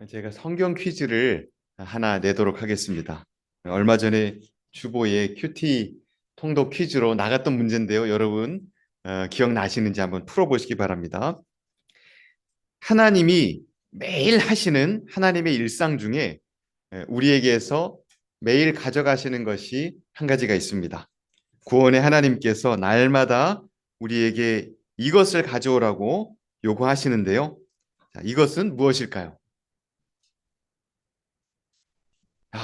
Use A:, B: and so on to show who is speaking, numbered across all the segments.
A: 제가 성경 퀴즈를 하나 내도록 하겠습니다. 얼마 전에 주보에 큐티 통독 퀴즈로 나갔던 문제인데요. 여러분 기억나시는지 한번 풀어보시기 바랍니다. 하나님이 매일 하시는 하나님의 일상 중에 우리에게서 매일 가져가시는 것이 한 가지가 있습니다. 구원의 하나님께서 날마다 우리에게 이것을 가져오라고 요구하시는데요. 자, 이것은 무엇일까요?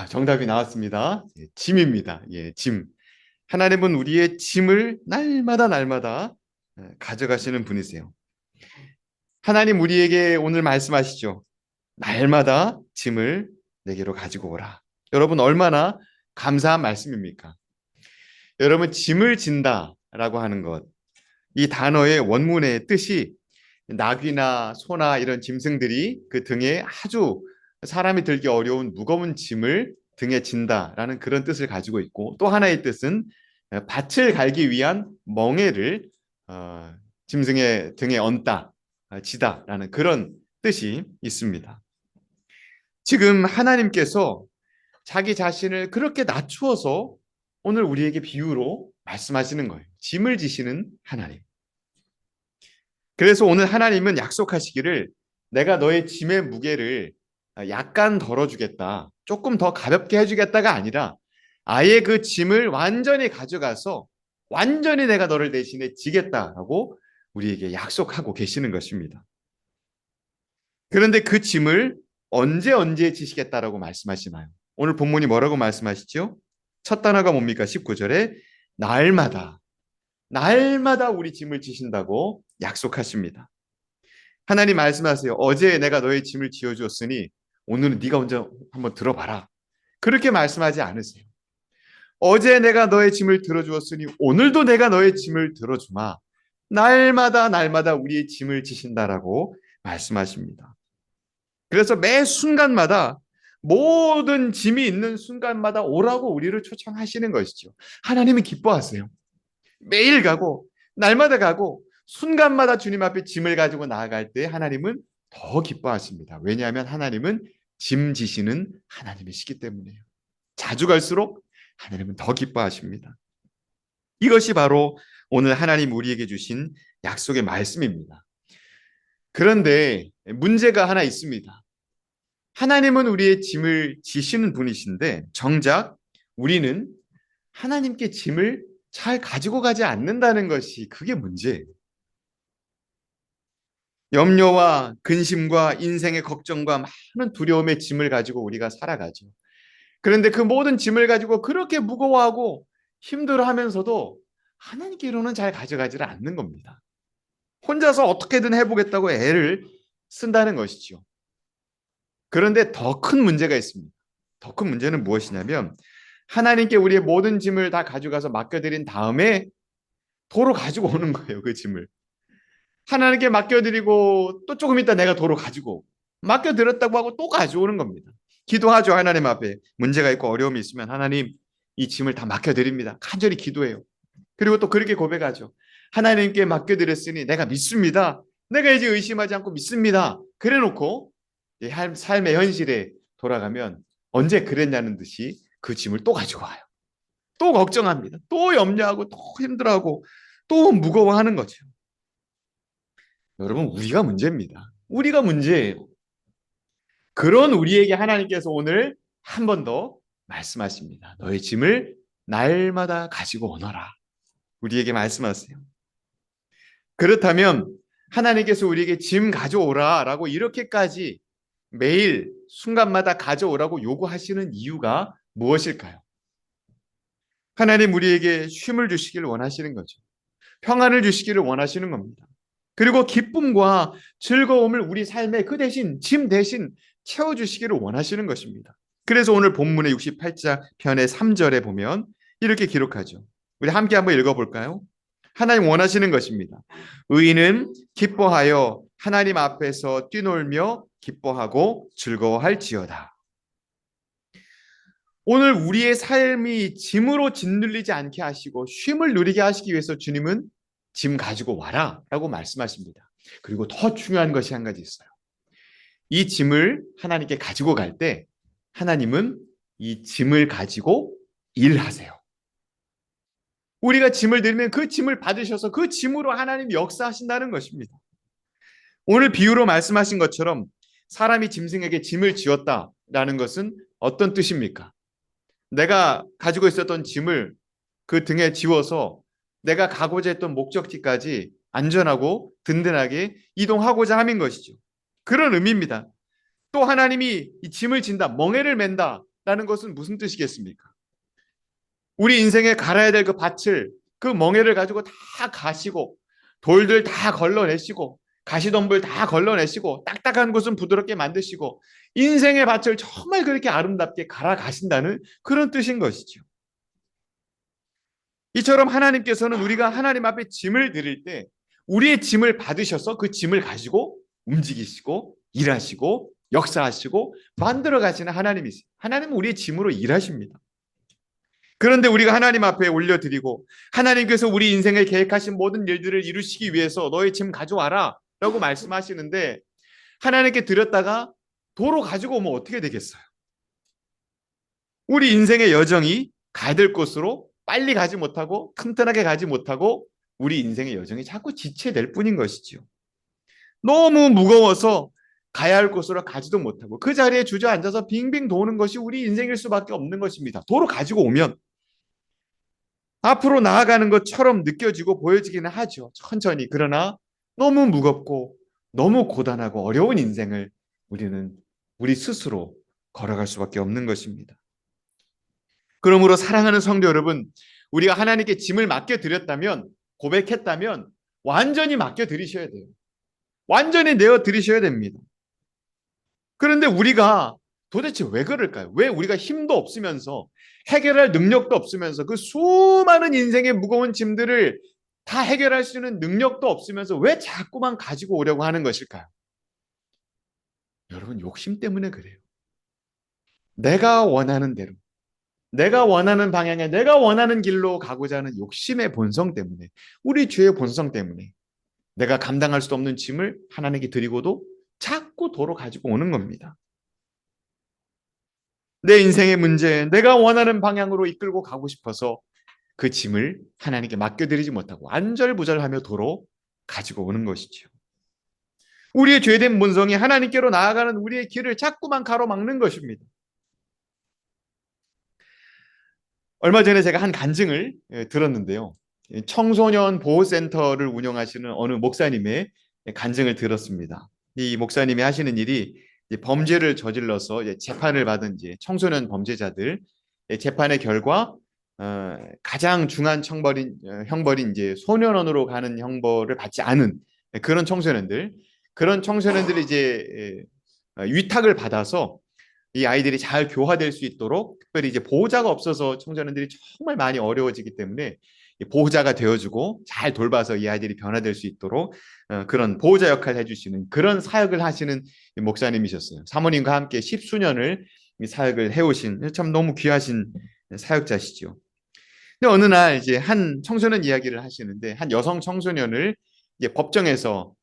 A: 정답이 나왔습니다. 예, 짐입니다. 예, 짐. 하나님은 우리의 짐을 날마다 가져가시는 분이세요. 하나님 우리에게 오늘 말씀하시죠. 날마다 짐을 내게로 가지고 오라. 여러분 얼마나 감사한 말씀입니까? 여러분 짐을 진다라고 하는 것, 이 단어의 원문의 뜻이 나귀나 소나 이런 짐승들이 그 등에 아주 사람이 들기 어려운 무거운 짐을 등에 진다라는 그런 뜻을 가지고 있고, 또 하나의 뜻은 밭을 갈기 위한 멍에를 짐승의 등에 얹다, 지다라는 그런 뜻이 있습니다. 지금 하나님께서 자기 자신을 그렇게 낮추어서 오늘 우리에게 비유로 말씀하시는 거예요. 짐을 지시는 하나님. 그래서 오늘 하나님은 약속하시기를 내가 너의 짐의 무게를 약간 덜어주겠다, 조금 더 가볍게 해주겠다가 아니라 아예 그 짐을 완전히 가져가서 완전히 내가 너를 대신에 지겠다라고 우리에게 약속하고 계시는 것입니다. 그런데 그 짐을 언제 지시겠다라고 말씀하시나요? 오늘 본문이 뭐라고 말씀하시죠? 첫 단어가 뭡니까? 19절에 날마다 우리 짐을 지신다고 약속하십니다. 하나님 말씀하세요. 어제 내가 너의 짐을 지어주었으니 오늘은 네가 먼저 한번 들어봐라. 그렇게 말씀하지 않으세요. 어제 내가 너의 짐을 들어주었으니 오늘도 내가 너의 짐을 들어주마. 날마다 우리의 짐을 지신다라고 말씀하십니다. 그래서 매 순간마다 모든 짐이 있는 순간마다 오라고 우리를 초청하시는 것이죠. 하나님은 기뻐하세요. 매일 가고 날마다 가고 순간마다 주님 앞에 짐을 가지고 나아갈 때 하나님은 더 기뻐하십니다. 왜냐하면 하나님은 짐 지시는 하나님이시기 때문에요. 자주 갈수록 하나님은 더 기뻐하십니다. 이것이 바로 오늘 하나님 우리에게 주신 약속의 말씀입니다. 그런데 문제가 하나 있습니다. 하나님은 우리의 짐을 지시는 분이신데 정작 우리는 하나님께 짐을 잘 가지고 가지 않는다는 것이 그게 문제예요. 염려와 근심과 인생의 걱정과 많은 두려움의 짐을 가지고 우리가 살아가죠. 그런데 그 모든 짐을 가지고 그렇게 무거워하고 힘들어하면서도 하나님께로는 잘 가져가지를 않는 겁니다. 혼자서 어떻게든 해보겠다고 애를 쓴다는 것이죠. 그런데 더 큰 문제가 있습니다. 더 큰 문제는 무엇이냐면 하나님께 우리의 모든 짐을 다 가져가서 맡겨드린 다음에 도로 가지고 오는 거예요. 그 짐을. 하나님께 맡겨드리고 또 조금 있다 내가 도로 가지고 맡겨드렸다고 하고 또 가져오는 겁니다. 기도하죠. 하나님 앞에 문제가 있고 어려움이 있으면 하나님 이 짐을 다 맡겨드립니다. 간절히 기도해요. 그리고 또 그렇게 고백하죠. 하나님께 맡겨드렸으니 내가 믿습니다. 내가 이제 의심하지 않고 믿습니다. 그래놓고 삶의 현실에 돌아가면 언제 그랬냐는 듯이 그 짐을 또 가지고 와요. 또 걱정합니다. 또 염려하고 또 힘들어하고 또 무거워하는 거죠. 여러분 우리가 문제입니다. 우리가 문제예요. 그런 우리에게 하나님께서 오늘 한 번 더 말씀하십니다. 너의 짐을 날마다 가지고 오너라. 우리에게 말씀하세요. 그렇다면 하나님께서 우리에게 짐 가져오라 라고 이렇게까지 매일 순간마다 가져오라고 요구하시는 이유가 무엇일까요? 하나님 우리에게 쉼을 주시기를 원하시는 거죠. 평안을 주시기를 원하시는 겁니다. 그리고 기쁨과 즐거움을 우리 삶에 그 대신 짐 대신 채워주시기를 원하시는 것입니다. 그래서 오늘 본문의 68장 편의 3절에 보면 이렇게 기록하죠. 우리 함께 한번 읽어볼까요? 하나님 원하시는 것입니다. 의인은 기뻐하여 하나님 앞에서 뛰놀며 기뻐하고 즐거워할지어다. 오늘 우리의 삶이 짐으로 짓눌리지 않게 하시고 쉼을 누리게 하시기 위해서 주님은 짐 가지고 와라 라고 말씀하십니다. 그리고 더 중요한 것이 한 가지 있어요. 이 짐을 하나님께 가지고 갈 때 하나님은 이 짐을 가지고 일하세요. 우리가 짐을 들면 그 짐을 받으셔서 그 짐으로 하나님이 역사하신다는 것입니다. 오늘 비유로 말씀하신 것처럼 사람이 짐승에게 짐을 지었다라는 것은 어떤 뜻입니까? 내가 가지고 있었던 짐을 그 등에 지워서 내가 가고자 했던 목적지까지 안전하고 든든하게 이동하고자 함인 것이죠. 그런 의미입니다. 또 하나님이 이 짐을 진다, 멍에를 맨다라는 것은 무슨 뜻이겠습니까? 우리 인생에 갈아야 될 그 밭을 그 멍에를 가지고 다 가시고 돌들 다 걸러내시고 가시덤불 다 걸러내시고 딱딱한 곳은 부드럽게 만드시고 인생의 밭을 정말 그렇게 아름답게 갈아 가신다는 그런 뜻인 것이죠. 이처럼 하나님께서는 우리가 하나님 앞에 짐을 드릴 때 우리의 짐을 받으셔서 그 짐을 가지고 움직이시고 일하시고 역사하시고 만들어 가시는 하나님이세요. 하나님은 우리의 짐으로 일하십니다. 그런데 우리가 하나님 앞에 올려드리고 하나님께서 우리 인생에 계획하신 모든 일들을 이루시기 위해서 너의 짐 가져와라 라고 말씀하시는데 하나님께 드렸다가 도로 가지고 오면 어떻게 되겠어요? 우리 인생의 여정이 가야 될 곳으로 빨리 가지 못하고 튼튼하게 가지 못하고 우리 인생의 여정이 자꾸 지체될 뿐인 것이죠. 너무 무거워서 가야 할 곳으로 가지도 못하고 그 자리에 주저앉아서 빙빙 도는 것이 우리 인생일 수밖에 없는 것입니다. 도로 가지고 오면 앞으로 나아가는 것처럼 느껴지고 보여지기는 하죠. 천천히. 그러나 너무 무겁고 너무 고단하고 어려운 인생을 우리는 우리 스스로 걸어갈 수밖에 없는 것입니다. 그러므로 사랑하는 성도 여러분, 우리가 하나님께 짐을 맡겨드렸다면, 고백했다면 완전히 맡겨드리셔야 돼요. 완전히 내어드리셔야 됩니다. 그런데 우리가 도대체 왜 그럴까요? 왜 우리가 힘도 없으면서 해결할 능력도 없으면서 그 수많은 인생의 무거운 짐들을 다 해결할 수 있는 능력도 없으면서 왜 자꾸만 가지고 오려고 하는 것일까요? 여러분, 욕심 때문에 그래요. 내가 원하는 대로, 내가 원하는 방향에, 내가 원하는 길로 가고자 하는 욕심의 본성 때문에, 우리 죄의 본성 때문에 내가 감당할 수 없는 짐을 하나님께 드리고도 자꾸 도로 가지고 오는 겁니다. 내 인생의 문제, 내가 원하는 방향으로 이끌고 가고 싶어서 그 짐을 하나님께 맡겨드리지 못하고 안절부절하며 도로 가지고 오는 것이죠. 우리의 죄된 본성이 하나님께로 나아가는 우리의 길을 자꾸만 가로막는 것입니다. 얼마 전에 제가 한 간증을 들었는데요. 청소년 보호센터를 운영하시는 어느 목사님의 간증을 들었습니다. 이 목사님이 하시는 일이 범죄를 저질러서 재판을 받은 청소년 범죄자들 재판의 결과 가장 중한 형벌인 소년원으로 가는 형벌을 받지 않은 그런 청소년들, 그런 청소년들이 위탁을 받아서 이 아이들이 잘 교화될 수 있도록 특별히 보호자가 없어서 청소년들이 정말 많이 어려워지기 때문에 보호자가 되어주고 잘 돌봐서 이 아이들이 변화될 수 있도록 그런 보호자 역할을 해주시는 그런 사역을 하시는 목사님이셨어요. 사모님과 함께 십수년을 사역을 해오신 참 너무 귀하신 사역자시죠. 근데 어느 날 한 청소년 이야기를 하시는데 한 여성 청소년을 법정에서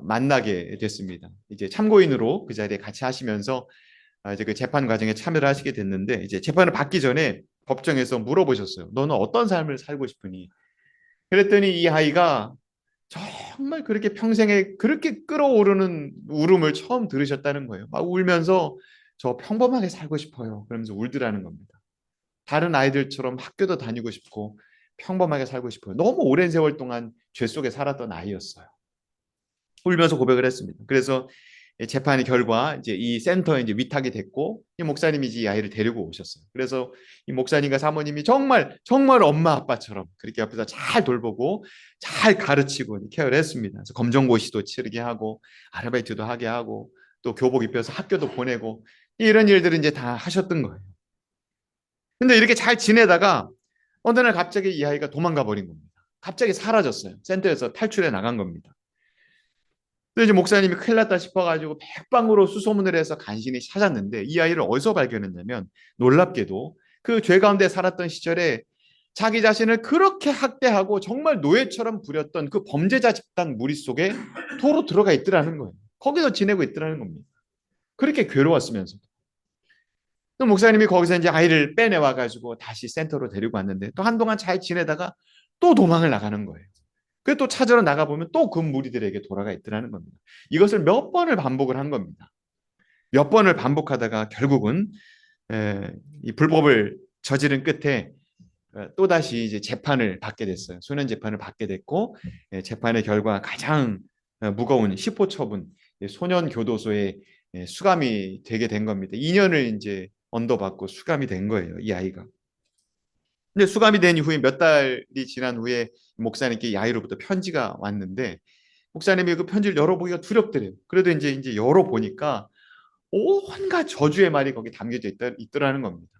A: 만나게 됐습니다. 참고인으로 그 자리에 같이 하시면서 그 재판 과정에 참여를 하시게 됐는데 재판을 받기 전에 법정에서 물어보셨어요. 너는 어떤 삶을 살고 싶으니? 그랬더니 이 아이가 정말 그렇게 평생에 그렇게 끓어오르는 울음을 처음 들으셨다는 거예요. 막 울면서 저 평범하게 살고 싶어요. 그러면서 울더라는 겁니다. 다른 아이들처럼 학교도 다니고 싶고 평범하게 살고 싶어요. 너무 오랜 세월 동안 죄 속에 살았던 아이였어요. 울면서 고백을 했습니다. 그래서 재판의 결과 이 센터에 위탁이 됐고 이 목사님이 이 아이를 데리고 오셨어요. 그래서 이 목사님과 사모님이 정말 엄마 아빠처럼 그렇게 옆에서 잘 돌보고 잘 가르치고 케어를 했습니다. 그래서 검정고시도 치르게 하고 아르바이트도 하게 하고 또 교복 입혀서 학교도 보내고 이런 일들을 다 하셨던 거예요. 근데 이렇게 잘 지내다가 어느 날 갑자기 이 아이가 도망가 버린 겁니다. 갑자기 사라졌어요. 센터에서 탈출해 나간 겁니다. 근데 목사님이 큰일 났다 싶어가지고 백방으로 수소문을 해서 간신히 찾았는데 이 아이를 어디서 발견했냐면 놀랍게도 그 죄 가운데 살았던 시절에 자기 자신을 그렇게 학대하고 정말 노예처럼 부렸던 그 범죄자 집단 무리 속에 도로 들어가 있더라는 거예요. 거기서 지내고 있더라는 겁니다. 그렇게 괴로웠으면서. 또 목사님이 거기서 이제 아이를 빼내와 가지고 다시 센터로 데리고 왔는데 또 한동안 잘 지내다가 또 도망을 나가는 거예요. 그래서 또 찾으러 나가 보면 또 그 무리들에게 돌아가 있더라는 겁니다. 이것을 몇 번을 반복을 한 겁니다. 몇 번을 반복하다가 결국은 이 불법을 저지른 끝에 또다시 이제 재판을 받게 됐어요. 소년 재판을 받게 됐고 재판의 결과 가장 무거운 시포 처분, 소년 교도소에 수감이 되게 된 겁니다. 2년을 이제 언도받고 수감이 된 거예요, 이 아이가. 근데 수감이 된 이후에 몇 달이 지난 후에 목사님께 이 아이로부터 편지가 왔는데 목사님이 그 편지를 열어보기가 두렵더래요. 그래도 이제 열어보니까 온갖 저주의 말이 거기 담겨져 있더라는 겁니다.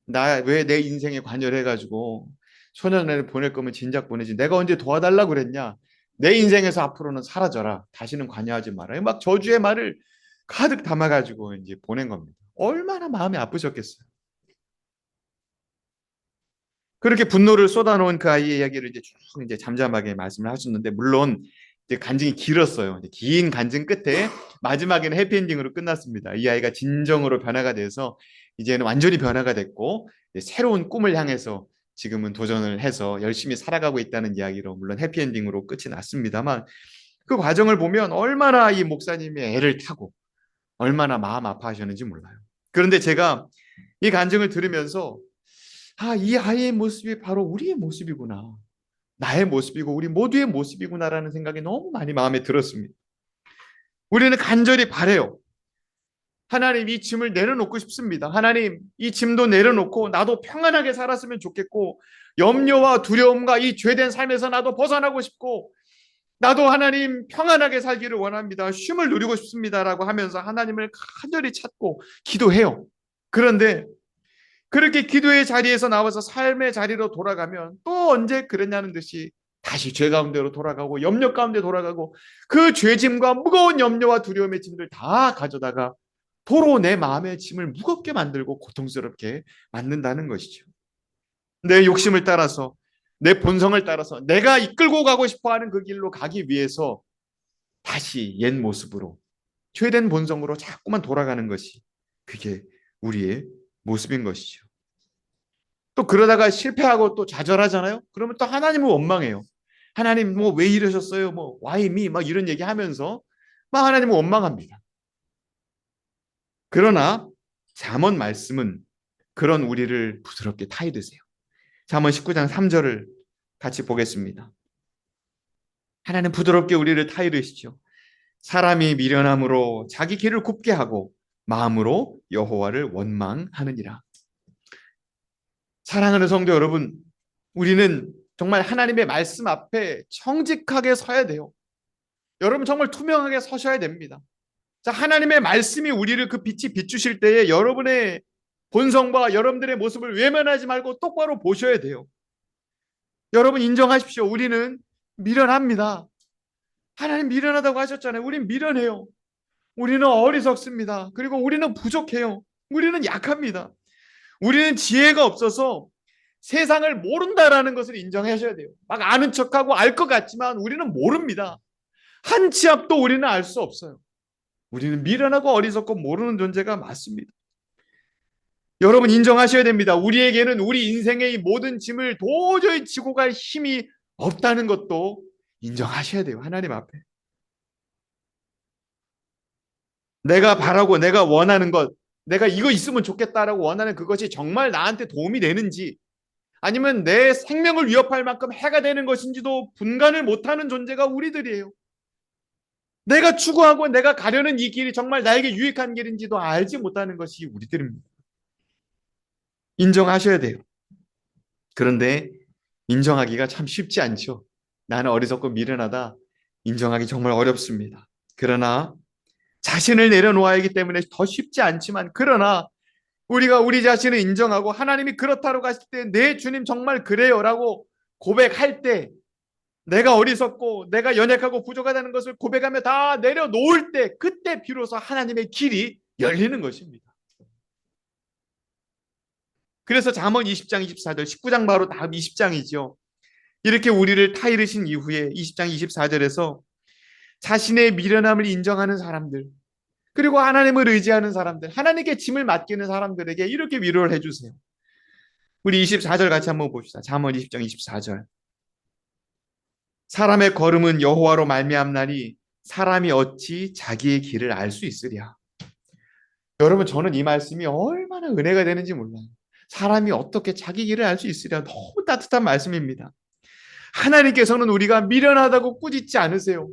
A: 나 왜 내 인생에 관여를 해가지고 소년을 보낼 거면 진작 보내지. 내가 언제 도와달라고 그랬냐. 내 인생에서 앞으로는 사라져라. 다시는 관여하지 마라. 막 저주의 말을 가득 담아가지고 이제 보낸 겁니다. 얼마나 마음이 아프셨겠어요. 그렇게 분노를 쏟아놓은 그 아이의 이야기를 이제 쭉 이제 잠잠하게 말씀을 하셨는데 물론 이제 간증이 길었어요. 이제 긴 간증 끝에 마지막에는 해피엔딩으로 끝났습니다. 이 아이가 진정으로 변화가 돼서 이제는 완전히 변화가 됐고 이제 새로운 꿈을 향해서 지금은 도전을 해서 열심히 살아가고 있다는 이야기로 물론 해피엔딩으로 끝이 났습니다만 그 과정을 보면 얼마나 이 목사님이 애를 타고 얼마나 마음 아파하셨는지 몰라요. 그런데 제가 이 간증을 들으면서 이 아이의 모습이 바로 우리의 모습이구나. 나의 모습이고 우리 모두의 모습이구나라는 생각이 너무 많이 마음에 들었습니다. 우리는 간절히 바래요. 하나님 이 짐을 내려놓고 싶습니다. 하나님 이 짐도 내려놓고 나도 평안하게 살았으면 좋겠고 염려와 두려움과 이 죄된 삶에서 나도 벗어나고 싶고 나도 하나님 평안하게 살기를 원합니다. 쉼을 누리고 싶습니다라고 하면서 하나님을 간절히 찾고 기도해요. 그런데 그렇게 기도의 자리에서 나와서 삶의 자리로 돌아가면 또 언제 그랬냐는 듯이 다시 죄 가운데로 돌아가고 염려 가운데 돌아가고 그 죄짐과 무거운 염려와 두려움의 짐들 다 가져다가 도로 내 마음의 짐을 무겁게 만들고 고통스럽게 만든다는 것이죠. 내 욕심을 따라서 내 본성을 따라서 내가 이끌고 가고 싶어하는 그 길로 가기 위해서 다시 옛 모습으로 죄된 본성으로 자꾸만 돌아가는 것이 그게 우리의 모습인 것이죠. 또 그러다가 실패하고 또 좌절하잖아요. 그러면 또 하나님을 원망해요. 하나님 뭐 왜 이러셨어요? 뭐 why me? 막 이런 얘기하면서 막 하나님을 원망합니다. 그러나 잠언 말씀은 그런 우리를 부드럽게 타이르세요. 잠언 19장 3절을 같이 보겠습니다. 하나님 부드럽게 우리를 타이르시죠. 사람이 미련함으로 자기 길을 굽게 하고 마음으로 여호와를 원망하느니라. 사랑하는 성도 여러분, 우리는 정말 하나님의 말씀 앞에 정직하게 서야 돼요. 여러분 정말 투명하게 서셔야 됩니다. 자, 하나님의 말씀이 우리를 그 빛이 비추실 때에 여러분의 본성과 여러분들의 모습을 외면하지 말고 똑바로 보셔야 돼요. 여러분 인정하십시오. 우리는 미련합니다. 하나님 미련하다고 하셨잖아요. 우린 미련해요. 우리는 어리석습니다. 그리고 우리는 부족해요. 우리는 약합니다. 우리는 지혜가 없어서 세상을 모른다라는 것을 인정하셔야 돼요. 막 아는 척하고 알 것 같지만 우리는 모릅니다. 한 치 앞도 우리는 알 수 없어요. 우리는 미련하고 어리석고 모르는 존재가 맞습니다. 여러분 인정하셔야 됩니다. 우리에게는 우리 인생의 이 모든 짐을 도저히 지고 갈 힘이 없다는 것도 인정하셔야 돼요. 하나님 앞에. 내가 바라고 내가 원하는 것, 내가 이거 있으면 좋겠다라고 원하는 그것이 정말 나한테 도움이 되는지 아니면 내 생명을 위협할 만큼 해가 되는 것인지도 분간을 못하는 존재가 우리들이에요. 내가 추구하고 내가 가려는 이 길이 정말 나에게 유익한 길인지도 알지 못하는 것이 우리들입니다. 인정하셔야 돼요. 그런데 인정하기가 참 쉽지 않죠. 나는 어리석고 미련하다. 인정하기 정말 어렵습니다. 그러나 자신을 내려놓아야 하기 때문에 더 쉽지 않지만 그러나 우리가 우리 자신을 인정하고 하나님이 그렇다고 하실 때 내 주님 정말 그래요 라고 고백할 때 내가 어리석고 내가 연약하고 부족하다는 것을 고백하며 다 내려놓을 때 그때 비로소 하나님의 길이 열리는 것입니다. 그래서 잠언 20장 24절 19장 바로 다음 20장이죠. 이렇게 우리를 타이르신 이후에 20장 24절에서 자신의 미련함을 인정하는 사람들 그리고 하나님을 의지하는 사람들, 하나님께 짐을 맡기는 사람들에게 이렇게 위로를 해주세요. 우리 24절 같이 한번 봅시다. 잠언 20장 24절. 사람의 걸음은 여호와로 말미암나니 사람이 어찌 자기의 길을 알 수 있으랴. 여러분, 저는 이 말씀이 얼마나 은혜가 되는지 몰라요. 사람이 어떻게 자기 길을 알 수 있으랴. 너무 따뜻한 말씀입니다. 하나님께서는 우리가 미련하다고 꾸짖지 않으세요.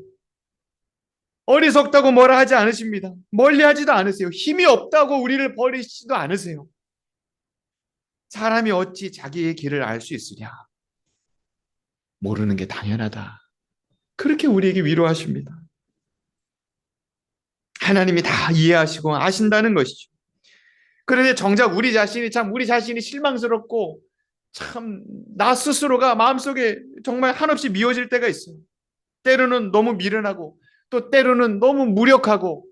A: 어리석다고 뭐라 하지 않으십니다. 멀리하지도 않으세요. 힘이 없다고 우리를 버리시지도 않으세요. 사람이 어찌 자기의 길을 알 수 있으랴. 모르는 게 당연하다. 그렇게 우리에게 위로하십니다. 하나님이 다 이해하시고 아신다는 것이죠. 그런데 정작 우리 자신이 실망스럽고 참 나 스스로가 마음속에 정말 한없이 미워질 때가 있어요. 때로는 너무 미련하고 또 때로는 너무 무력하고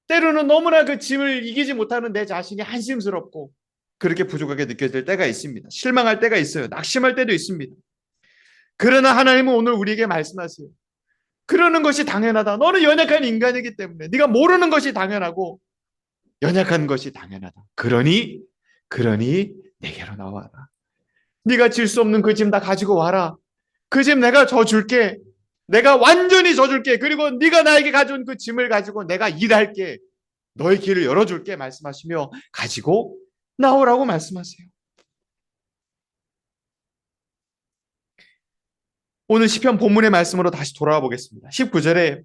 A: 때로는 너무나 그 짐을 이기지 못하는 내 자신이 한심스럽고 그렇게 부족하게 느껴질 때가 있습니다. 실망할 때가 있어요. 낙심할 때도 있습니다. 그러나 하나님은 오늘 우리에게 말씀하세요. 그러는 것이 당연하다. 너는 연약한 인간이기 때문에 네가 모르는 것이 당연하고 연약한 것이 당연하다. 그러니 내게로 나와라. 네가 질 수 없는 그 짐 다 가지고 와라. 그 짐 내가 져줄게. 내가 완전히 져줄게. 그리고 네가 나에게 가져온 그 짐을 가지고 내가 일할게. 너의 길을 열어줄게 말씀하시며 가지고 나오라고 말씀하세요. 오늘 시편 본문의 말씀으로 다시 돌아와 보겠습니다. 19절에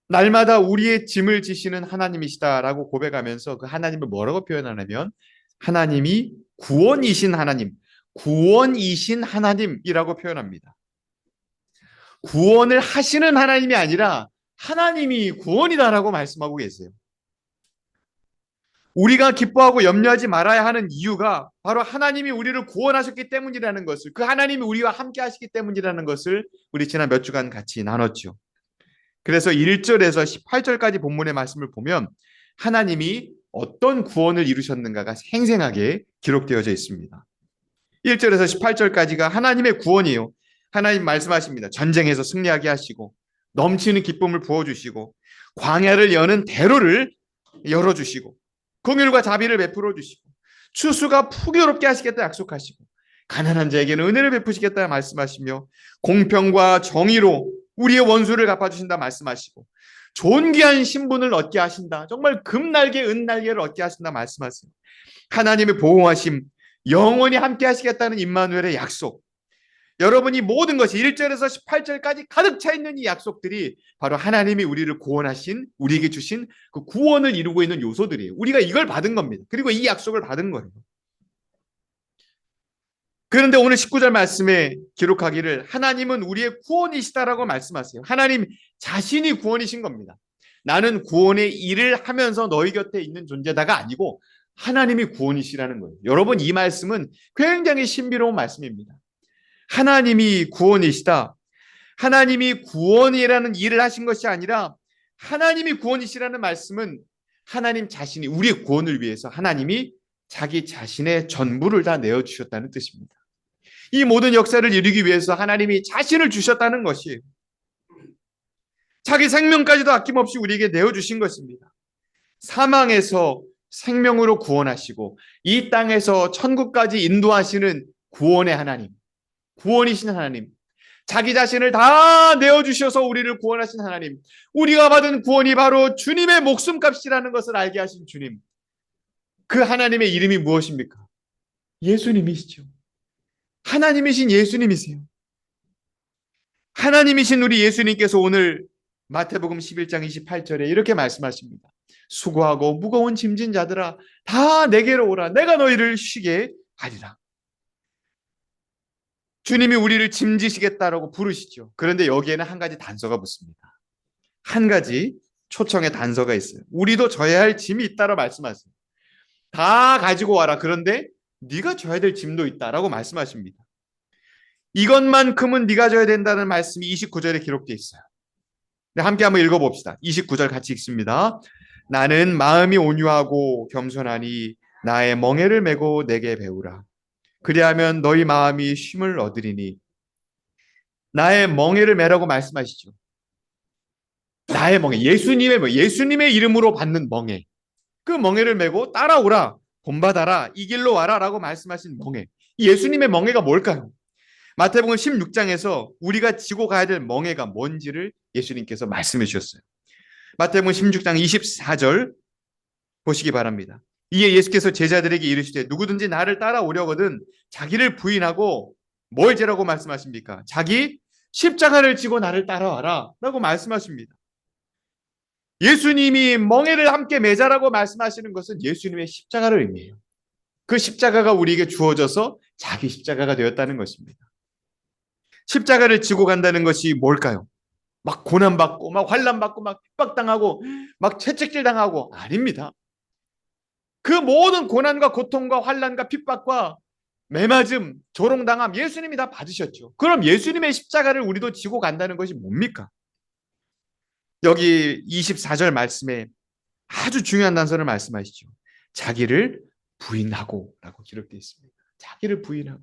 A: 날마다 우리의 짐을 지시는 하나님이시다라고 고백하면서 그 하나님을 뭐라고 표현하냐면 하나님이 구원이신 하나님이라고 표현합니다. 구원을 하시는 하나님이 아니라 하나님이 구원이다라고 말씀하고 계세요. 우리가 기뻐하고 염려하지 말아야 하는 이유가 바로 하나님이 우리를 구원하셨기 때문이라는 것을, 그 하나님이 우리와 함께 하시기 때문이라는 것을 우리 지난 몇 주간 같이 나눴죠. 그래서 1절에서 18절까지 본문의 말씀을 보면 하나님이 어떤 구원을 이루셨는가가 생생하게 기록되어져 있습니다. 1절에서 18절까지가 하나님의 구원이에요. 하나님 말씀하십니다. 전쟁에서 승리하게 하시고 넘치는 기쁨을 부어주시고 광야를 여는 대로를 열어주시고 긍휼과 자비를 베풀어 주시고 추수가 풍요롭게 하시겠다 약속하시고 가난한 자에게는 은혜를 베푸시겠다 말씀하시며 공평과 정의로 우리의 원수를 갚아주신다 말씀하시고 존귀한 신분을 얻게 하신다. 정말 금날개 은날개를 얻게 하신다 말씀하세요. 하나님의 보호하심 영원히 함께 하시겠다는 임마누엘의 약속. 여러분이 모든 것이 1절에서 18절까지 가득 차 있는 이 약속들이 바로 하나님이 우리를 구원하신 우리에게 주신 그 구원을 이루고 있는 요소들이에요. 우리가 이걸 받은 겁니다. 그리고 이 약속을 받은 거예요. 그런데 오늘 19절 말씀에 기록하기를 하나님은 우리의 구원이시다라고 말씀하세요. 하나님 자신이 구원이신 겁니다. 나는 구원의 일을 하면서 너희 곁에 있는 존재다가 아니고 하나님이 구원이시라는 거예요. 여러분, 이 말씀은 굉장히 신비로운 말씀입니다. 하나님이 구원이시다. 하나님이 구원이라는 일을 하신 것이 아니라 하나님이 구원이시라는 말씀은 하나님 자신이 우리의 구원을 위해서 하나님이 자기 자신의 전부를 다 내어주셨다는 뜻입니다. 이 모든 역사를 이루기 위해서 하나님이 자신을 주셨다는 것이에요. 자기 생명까지도 아낌없이 우리에게 내어주신 것입니다. 사망에서 생명으로 구원하시고 이 땅에서 천국까지 인도하시는 구원의 하나님, 구원이신 하나님, 자기 자신을 다 내어주셔서 우리를 구원하신 하나님, 우리가 받은 구원이 바로 주님의 목숨값이라는 것을 알게 하신 주님, 그 하나님의 이름이 무엇입니까? 예수님이시죠. 하나님이신 예수님이세요. 하나님이신 우리 예수님께서 오늘 마태복음 11장 28절에 이렇게 말씀하십니다. 수고하고 무거운 짐진 자들아 다 내게로 오라. 내가 너희를 쉬게 하리라. 주님이 우리를 짐지시겠다라고 부르시죠. 그런데 여기에는 한 가지 단서가 붙습니다. 한 가지 초청의 단서가 있어요. 우리도 져야 할 짐이 있다라고 말씀하세요. 다 가지고 와라. 그런데 네가 져야 될 짐도 있다라고 말씀하십니다. 이것만큼은 네가 져야 된다는 말씀이 29절에 기록되어 있어요. 네, 함께 한번 읽어봅시다. 29절 같이 읽습니다. 나는 마음이 온유하고 겸손하니 나의 멍에를 메고 내게 배우라. 그리하면 너희 마음이 쉼을 얻으리니. 나의 멍에를 메라고 말씀하시죠. 나의 멍에, 예수님의 이름으로 받는 멍에, 그 멍에를 메고 따라오라, 본받아라, 이 길로 와라 라고 말씀하신 멍에, 이 예수님의 멍에가 뭘까요? 마태복음 16장에서 우리가 지고 가야 될 멍에가 뭔지를 예수님께서 말씀해 주셨어요. 마태복음 16장 24절 보시기 바랍니다. 이에 예수께서 제자들에게 이르시되 누구든지 나를 따라오려거든 자기를 부인하고 뭘 지라고 말씀하십니까? 자기 십자가를 지고 나를 따라와라 라고 말씀하십니다. 예수님이 멍에를 함께 매자라고 말씀하시는 것은 예수님의 십자가를 의미해요. 그 십자가가 우리에게 주어져서 자기 십자가가 되었다는 것입니다. 십자가를 지고 간다는 것이 뭘까요? 막 고난받고 막 환난받고 막 핍박당하고 막 채찍질당하고 아닙니다. 그 모든 고난과 고통과 환난과 핍박과 매맞음, 조롱당함 예수님이 다 받으셨죠. 그럼 예수님의 십자가를 우리도 지고 간다는 것이 뭡니까? 여기 24절 말씀에 아주 중요한 단서를 말씀하시죠. 자기를 부인하고 라고 기록되어 있습니다. 자기를 부인하고.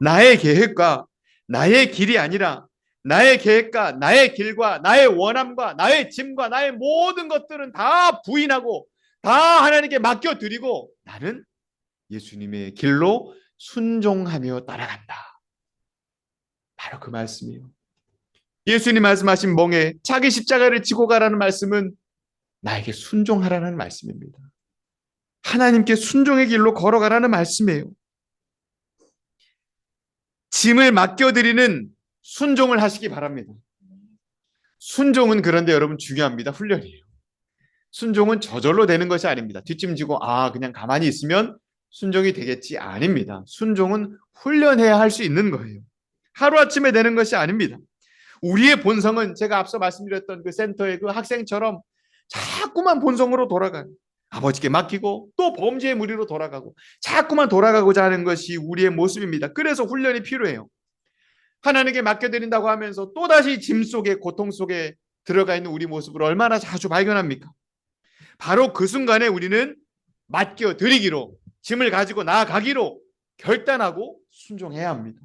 A: 나의 계획과 나의 길이 아니라 나의 계획과 나의 길과 나의 원함과 나의 짐과 나의 모든 것들은 다 부인하고 다 하나님께 맡겨드리고 나는 예수님의 길로 순종하며 따라간다. 바로 그 말씀이에요. 예수님 말씀하신 멍에 자기 십자가를 지고 가라는 말씀은 나에게 순종하라는 말씀입니다. 하나님께 순종의 길로 걸어가라는 말씀이에요. 짐을 맡겨드리는 순종을 하시기 바랍니다. 순종은 그런데 여러분 중요합니다. 훈련이에요. 순종은 저절로 되는 것이 아닙니다. 뒷짐지고 그냥 가만히 있으면 순종이 되겠지 아닙니다. 순종은 훈련해야 할 수 있는 거예요. 하루아침에 되는 것이 아닙니다. 우리의 본성은 제가 앞서 말씀드렸던 그 센터의 그 학생처럼 자꾸만 본성으로 돌아가요. 아버지께 맡기고 또 범죄의 무리로 돌아가고 자꾸만 돌아가고자 하는 것이 우리의 모습입니다. 그래서 훈련이 필요해요. 하나님께 맡겨드린다고 하면서 또다시 짐 속에 고통 속에 들어가 있는 우리 모습을 얼마나 자주 발견합니까? 바로 그 순간에 우리는 맡겨드리기로 짐을 가지고 나아가기로 결단하고 순종해야 합니다.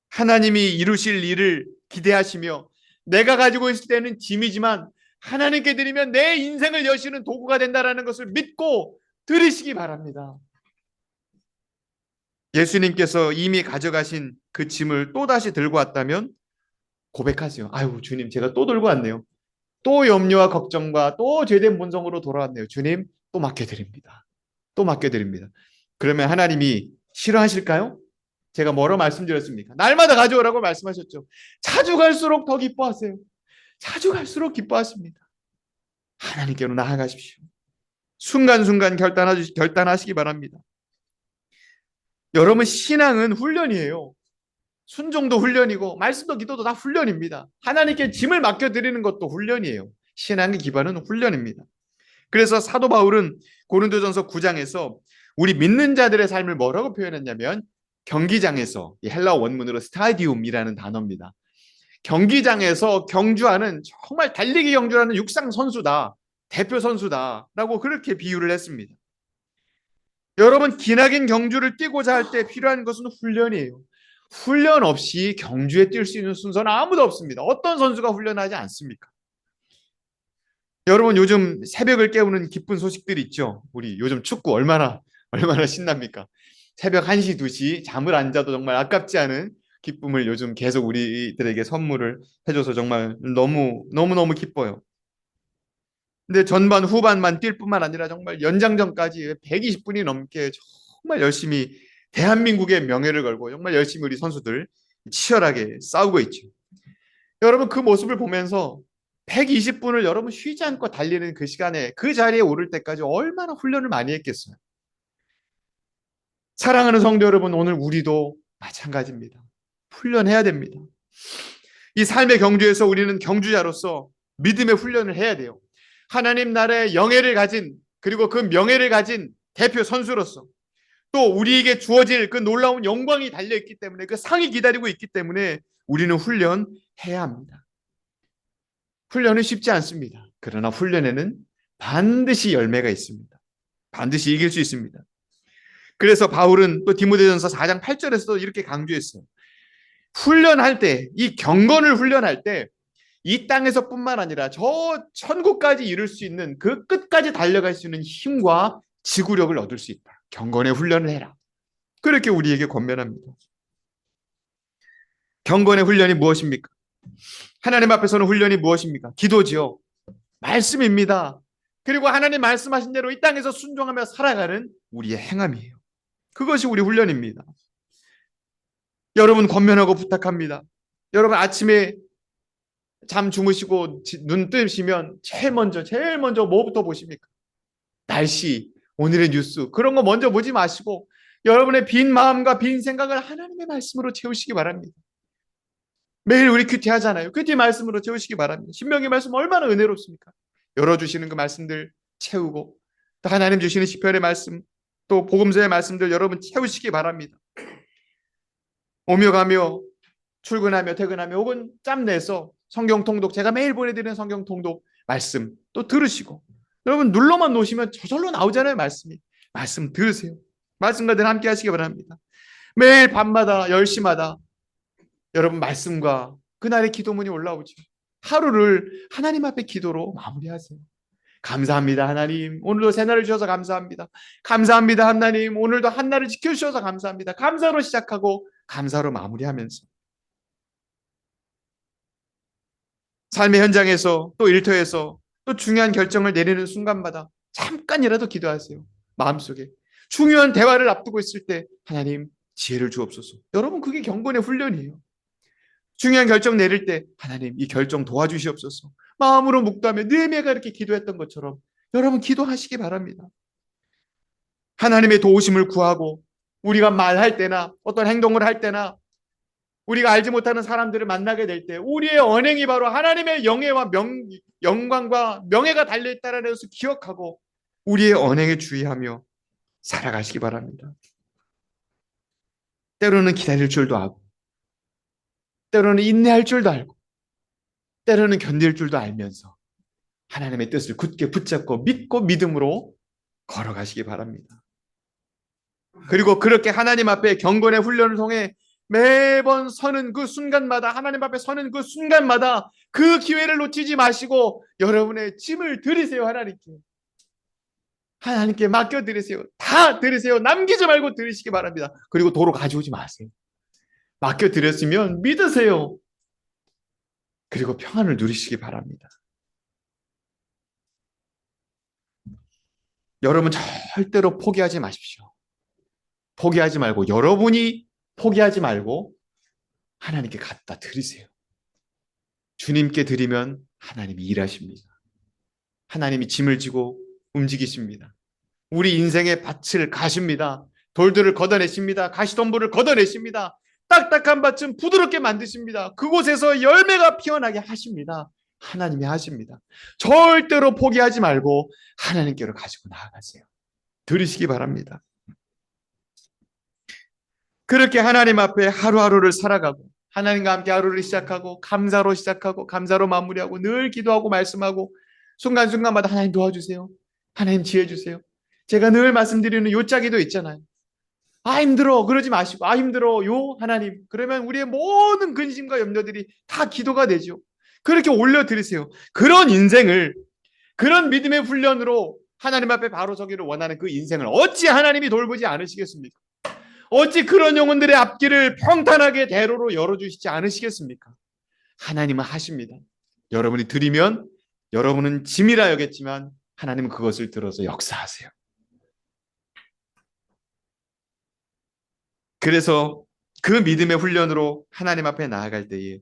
A: 하나님이 이루실 일을 기대하시며 내가 가지고 있을 때는 짐이지만 하나님께 드리면 내 인생을 여시는 도구가 된다는 것을 믿고 드리시기 바랍니다. 예수님께서 이미 가져가신 그 짐을 또다시 들고 왔다면 고백하세요. 아유 주님 제가 또 들고 왔네요. 또 염려와 걱정과 또 죄된 본성으로 돌아왔네요. 주님 또 맡겨드립니다. 또 맡겨드립니다. 그러면 하나님이 싫어하실까요? 제가 뭐로 말씀드렸습니까? 날마다 가져오라고 말씀하셨죠. 자주 갈수록 더 기뻐하세요. 자주 갈수록 기뻐하십니다. 하나님께로 나아가십시오. 순간순간 결단하시기 바랍니다. 여러분 신앙은 훈련이에요. 순종도 훈련이고 말씀도 기도도 다 훈련입니다. 하나님께 짐을 맡겨드리는 것도 훈련이에요. 신앙의 기반은 훈련입니다. 그래서 사도 바울은 고린도전서 9장에서 우리 믿는 자들의 삶을 뭐라고 표현했냐면 경기장에서 이 헬라어 원문으로 스타디움이라는 단어입니다. 경기장에서 경주하는 정말 달리기 경주하는 육상 선수다. 대표 선수다라고 그렇게 비유를 했습니다. 여러분 기나긴 경주를 뛰고자 할 때 필요한 것은 훈련이에요. 훈련 없이 경주에 뛸 수 있는 순서는 아무도 없습니다. 어떤 선수가 훈련하지 않습니까? 여러분 요즘 새벽을 깨우는 기쁜 소식들이 있죠. 우리 요즘 축구 얼마나 신납니까? 새벽 1시, 2시 잠을 안 자도 정말 아깝지 않은 기쁨을 요즘 계속 우리들에게 선물을 해줘서 정말 너무 기뻐요. 근데 전반 후반만 뛸 뿐만 아니라 정말 연장전까지 120분이 넘게 정말 열심히 대한민국의 명예를 걸고 정말 열심히 우리 선수들 치열하게 싸우고 있죠. 여러분 그 모습을 보면서 120분을 여러분 쉬지 않고 달리는 그 시간에 그 자리에 오를 때까지 얼마나 훈련을 많이 했겠어요. 사랑하는 성도 여러분, 오늘 우리도 마찬가지입니다. 훈련해야 됩니다. 이 삶의 경주에서 우리는 경주자로서 믿음의 훈련을 해야 돼요. 하나님 나라의 영예를 가진 그리고 그 명예를 가진 대표 선수로서 또 우리에게 주어질 그 놀라운 영광이 달려있기 때문에 그 상이 기다리고 있기 때문에 우리는 훈련해야 합니다. 훈련은 쉽지 않습니다. 그러나 훈련에는 반드시 열매가 있습니다. 반드시 이길 수 있습니다. 그래서 바울은 또 디모데전서 4장 8절에서도 이렇게 강조했어요. 훈련할 때, 이 경건을 훈련할 때 이 땅에서뿐만 아니라 저 천국까지 이룰 수 있는 그 끝까지 달려갈 수 있는 힘과 지구력을 얻을 수 있다. 경건의 훈련을 해라. 그렇게 우리에게 권면합니다. 경건의 훈련이 무엇입니까? 하나님 앞에서는 훈련이 무엇입니까? 기도지요. 말씀입니다. 그리고 하나님 말씀하신 대로 이 땅에서 순종하며 살아가는 우리의 행함이에요. 그것이 우리 훈련입니다. 여러분 권면하고 부탁합니다. 여러분 아침에 잠 주무시고 눈 뜨시면 제일 먼저 뭐부터 보십니까? 날씨, 오늘의 뉴스 그런 거 먼저 보지 마시고 여러분의 빈 마음과 빈 생각을 하나님의 말씀으로 채우시기 바랍니다. 매일 우리 큐티 하잖아요. 큐티 말씀으로 채우시기 바랍니다. 신명기 말씀 얼마나 은혜롭습니까? 열어주시는 그 말씀들 채우고 또 하나님 주시는 시편의 말씀 또 복음서의 말씀들 여러분 채우시기 바랍니다. 오며 가며 출근하며 퇴근하며 혹은 짬내서 성경 통독 제가 매일 보내드리는 성경 통독 말씀 또 들으시고 여러분 눌러만 놓으시면 저절로 나오잖아요. 말씀 들으세요. 말씀과 늘 함께 하시기 바랍니다. 매일 밤마다 10시마다 여러분 말씀과 그날의 기도문이 올라오죠. 하루를 하나님 앞에 기도로 마무리하세요. 감사합니다 하나님 오늘도 새날을 주셔서 감사합니다. 감사합니다 하나님 오늘도 한날을 지켜주셔서 감사합니다. 감사로 시작하고 감사로 마무리하면서 삶의 현장에서 또 일터에서 또 중요한 결정을 내리는 순간마다 잠깐이라도 기도하세요. 마음속에 중요한 대화를 앞두고 있을 때 하나님 지혜를 주옵소서. 여러분 그게 경건의 훈련이에요. 중요한 결정 내릴 때 하나님 이 결정 도와주시옵소서. 마음으로 묵도하며 느헤미야가 이렇게 기도했던 것처럼 여러분 기도하시기 바랍니다. 하나님의 도우심을 구하고 우리가 말할 때나 어떤 행동을 할 때나 우리가 알지 못하는 사람들을 만나게 될 때 우리의 언행이 바로 하나님의 영예와 영광과 명예가 달려있다는 것을 기억하고 우리의 언행에 주의하며 살아가시기 바랍니다. 때로는 기다릴 줄도 알고 때로는 인내할 줄도 알고 때로는 견딜 줄도 알면서 하나님의 뜻을 굳게 붙잡고 믿고 믿음으로 걸어가시기 바랍니다. 그리고 그렇게 하나님 앞에 경건의 훈련을 통해 매번 서는 그 순간마다 하나님 앞에 서는 그 순간마다 그 기회를 놓치지 마시고 여러분의 짐을 드리세요. 하나님께 맡겨드리세요. 다 드리세요. 남기지 말고 드리시기 바랍니다. 그리고 도로 가져오지 마세요. 맡겨드렸으면 믿으세요. 그리고 평안을 누리시기 바랍니다. 여러분 절대로 포기하지 마십시오. 포기하지 말고 여러분이 포기하지 말고 하나님께 갖다 드리세요. 주님께 드리면 하나님이 일하십니다. 하나님이 짐을 지고 움직이십니다. 우리 인생의 밭을 가십니다. 돌들을 걷어내십니다. 가시덤불을 걷어내십니다. 딱딱한 밭은 부드럽게 만드십니다. 그곳에서 열매가 피어나게 하십니다. 하나님이 하십니다. 절대로 포기하지 말고 하나님께로 가지고 나아가세요. 들으시기 바랍니다. 그렇게 하나님 앞에 하루하루를 살아가고 하나님과 함께 하루를 시작하고 감사로 마무리하고 늘 기도하고 말씀하고 순간순간마다 하나님 도와주세요. 하나님 지혜 주세요. 제가 늘 말씀드리는 요짜기도 있잖아요. 아 힘들어 그러지 마시고 아 힘들어요 하나님 그러면 우리의 모든 근심과 염려들이 다 기도가 되죠. 그렇게 올려드리세요. 그런 인생을 그런 믿음의 훈련으로 하나님 앞에 바로 서기를 원하는 그 인생을 어찌 하나님이 돌보지 않으시겠습니까? 어찌 그런 영혼들의 앞길을 평탄하게 대로로 열어주시지 않으시겠습니까? 하나님은 하십니다. 여러분이 드리면 여러분은 짐이라 여겼지만 하나님은 그것을 들어서 역사하세요. 그래서 그 믿음의 훈련으로 하나님 앞에 나아갈 때에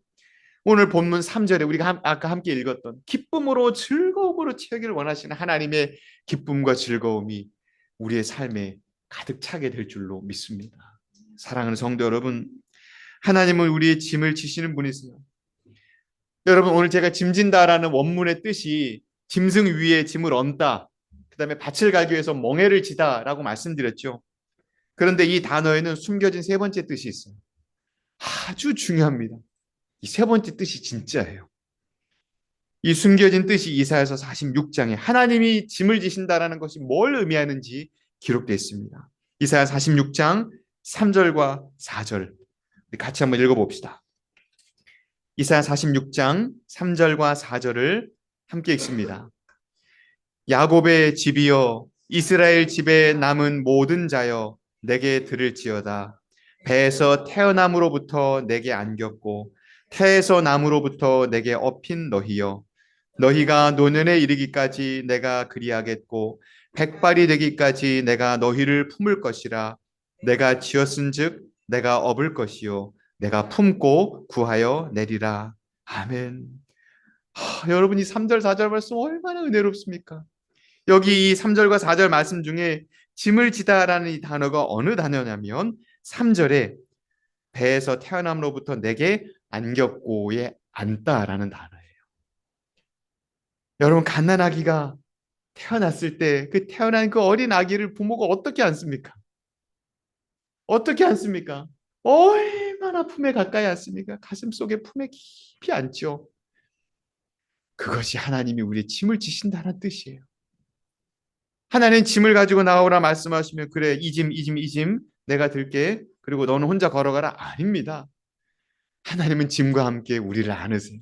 A: 오늘 본문 3절에 우리가 아까 함께 읽었던 기쁨으로 즐거움으로 채우기를 원하시는 하나님의 기쁨과 즐거움이 우리의 삶에 가득 차게 될 줄로 믿습니다. 사랑하는 성도 여러분, 하나님은 우리의 짐을 지시는 분이세요. 여러분 오늘 제가 짐진다라는 원문의 뜻이 짐승 위에 짐을 얹다, 그 다음에 밭을 갈기 위해서 멍에를 지다라고 말씀드렸죠. 그런데 이 단어에는 숨겨진 세 번째 뜻이 있어요. 아주 중요합니다. 이 세 번째 뜻이 진짜예요. 이 숨겨진 뜻이 이사야서 46장에 하나님이 짐을 지신다라는 것이 뭘 의미하는지 기록되어 있습니다. 이사야 46장 3절과 4절 같이 한번 읽어봅시다. 이사야 46장 3절과 4절을 함께 읽습니다. 야곱의 집이여 이스라엘 집에 남은 모든 자여 내게 들을지어다. 배에서 태어남으로부터 내게 안겼고 태에서 남으로부터 내게 업힌 너희여 너희가 노년에 이르기까지 내가 그리하겠고 백발이 되기까지 내가 너희를 품을 것이라. 내가 지었은즉 내가 업을 것이요 내가 품고 구하여 내리라. 아멘. 여러분 이 3절 4절 말씀 얼마나 은혜롭습니까? 여기 이 3절과 4절 말씀 중에 짐을 지다라는 이 단어가 어느 단어냐면 3절에 배에서 태어남으로부터 내게 안겼고에 안다라는 단어예요. 여러분 갓난아기가 태어났을 때 그 태어난 그 어린 아기를 부모가 어떻게 안습니까? 어떻게 안습니까? 얼마나 품에 가까이 안습니까? 가슴 속에 품에 깊이 안죠. 그것이 하나님이 우리의 짐을 지신다는 뜻이에요. 하나님 짐을 가지고 나오라 말씀하시면 그래 이 짐 내가 들게 그리고 너는 혼자 걸어가라 아닙니다. 하나님은 짐과 함께 우리를 안으세요.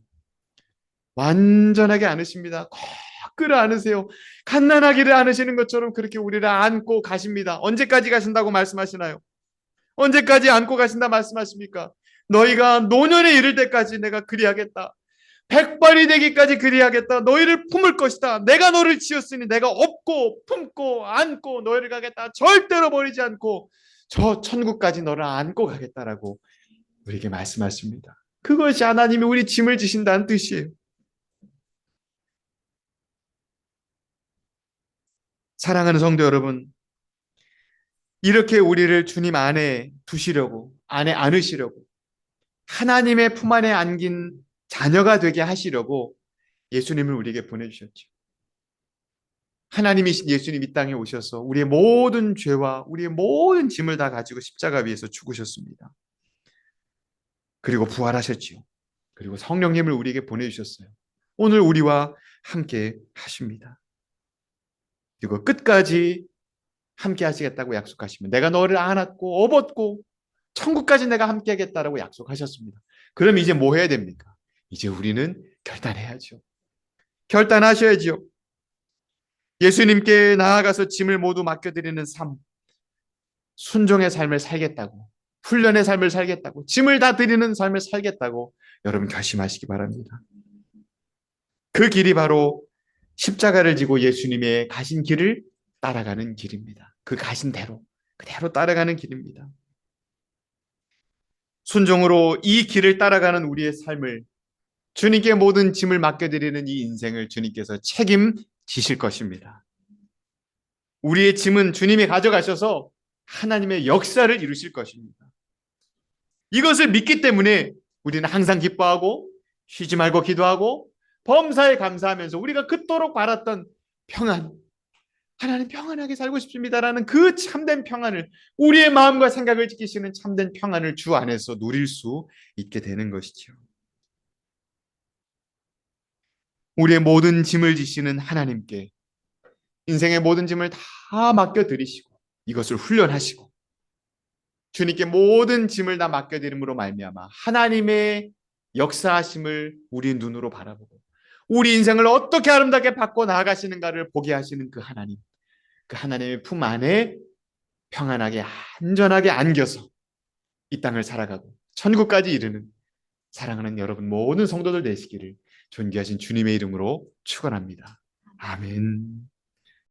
A: 완전하게 안으십니다. 꼭 끌어 안으세요. 갓난아기를 안으시는 것처럼 그렇게 우리를 안고 가십니다. 언제까지 가신다고 말씀하시나요? 언제까지 안고 가신다 말씀하십니까? 너희가 노년에 이를 때까지 내가 그리하겠다. 백발이 되기까지 그리하겠다. 너희를 품을 것이다. 내가 너를 지었으니 내가 업고 품고 안고 너희를 가겠다. 절대로 버리지 않고 저 천국까지 너를 안고 가겠다라고 우리에게 말씀하십니다. 그것이 하나님이 우리 짐을 지신다는 뜻이에요. 사랑하는 성도 여러분, 이렇게 우리를 주님 안에 두시려고, 안에 안으시려고, 하나님의 품 안에 안긴 자녀가 되게 하시려고 예수님을 우리에게 보내주셨죠. 하나님이신 예수님 이 땅에 오셔서 우리의 모든 죄와 우리의 모든 짐을 다 가지고 십자가 위에서 죽으셨습니다. 그리고 부활하셨지요. 그리고 성령님을 우리에게 보내주셨어요. 오늘 우리와 함께 하십니다. 그리고 끝까지 함께 하시겠다고 약속하시면 내가 너를 안았고 업었고 천국까지 내가 함께 하겠다라고 약속하셨습니다. 그럼 이제 뭐 해야 됩니까? 이제 우리는 결단해야죠. 결단하셔야지요. 예수님께 나아가서 짐을 모두 맡겨드리는 삶, 순종의 삶을 살겠다고, 훈련의 삶을 살겠다고, 짐을 다 드리는 삶을 살겠다고 여러분 결심하시기 바랍니다. 그 길이 바로 십자가를 지고 예수님의 가신 길을 따라가는 길입니다. 그 가신 대로, 그대로 따라가는 길입니다. 순종으로 이 길을 따라가는 우리의 삶을 주님께 모든 짐을 맡겨드리는 이 인생을 주님께서 책임지실 것입니다. 우리의 짐은 주님이 가져가셔서 하나님의 역사를 이루실 것입니다. 이것을 믿기 때문에 우리는 항상 기뻐하고 쉬지 말고 기도하고 범사에 감사하면서 우리가 그토록 바랐던 평안, 하나님 평안하게 살고 싶습니다라는 그 참된 평안을 우리의 마음과 생각을 지키시는 참된 평안을 주 안에서 누릴 수 있게 되는 것이죠. 우리의 모든 짐을 지시는 하나님께 인생의 모든 짐을 다 맡겨드리시고 이것을 훈련하시고 주님께 모든 짐을 다 맡겨드림으로 말미암아 하나님의 역사하심을 우리 눈으로 바라보고 우리 인생을 어떻게 아름답게 바꿔 나아가시는가를 보게 하시는 그 하나님, 그 하나님의 품 안에 평안하게 안전하게 안겨서 이 땅을 살아가고 천국까지 이르는 사랑하는 여러분 모든 성도들 되시기를 존귀하신 주님의 이름으로 축원합니다. 아멘.